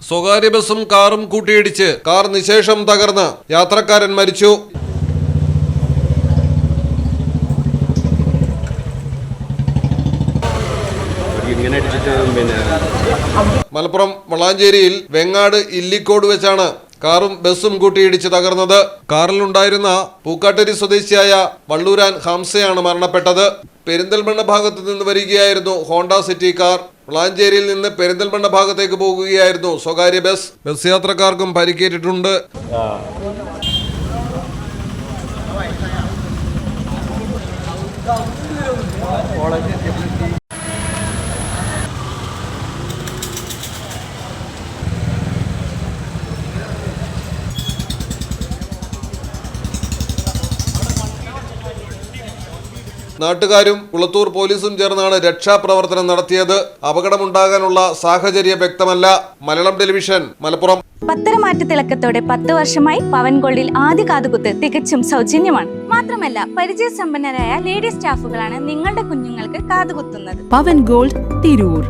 സ്വകാര്യ ബസും കാറും കൂട്ടിയിടിച്ച് കാർ നിശേഷം തകർന്ന് യാത്രക്കാരൻ മരിച്ചു. മലപ്പുറം വളാഞ്ചേരിയിൽ വെങ്ങാട് ഇല്ലിക്കോട് വെച്ചാണ് കാറും ബസും കൂട്ടിയിടിച്ച് തകർന്നത്. കാറിലുണ്ടായിരുന്ന പൂക്കാട്ടരി സ്വദേശിയായ വള്ളൂരാൻ ഹംസയാണ് മരണപ്പെട്ടത്. പെരിന്തൽമണ്ണ ഭാഗത്ത് നിന്ന് വരികയായിരുന്നു ഹോണ്ട സിറ്റി കാർ. വളാഞ്ചേരിയിൽ നിന്ന് പെരിന്തൽമണ്ണ ഭാഗത്തേക്ക് പോകുകയായിരുന്നു സ്വകാര്യ ബസ്. ബസ് യാത്രക്കാർക്കും പരിക്കേറ്റിട്ടുണ്ട്. നാട്ടുകാരും കുളത്തൂർ പോലീസും ചേർന്നാണ് രക്ഷാപ്രവർത്തനം നടത്തിയത്. അപകടമുണ്ടാകാനുള്ള സാഹചര്യം വ്യക്തമല്ല. മലയാളം ടെലിവിഷൻ, മലപ്പുറം. പത്തരമാറ്റ തിളക്കത്തോടെ 10 വർഷമായി പവൻ ഗോൾഡിൽ ആദ്യ കാതുകുത്ത് തികച്ചും സൗജന്യമാണ്. മാത്രമല്ല പരിചയസമ്പന്നരായ ലേഡി സ്റ്റാഫുകളാണ് നിങ്ങളുടെ കുഞ്ഞുങ്ങൾക്ക് കാതുകുത്തുന്നത്. പവൻ ഗോൾഡ്, തിരൂർ.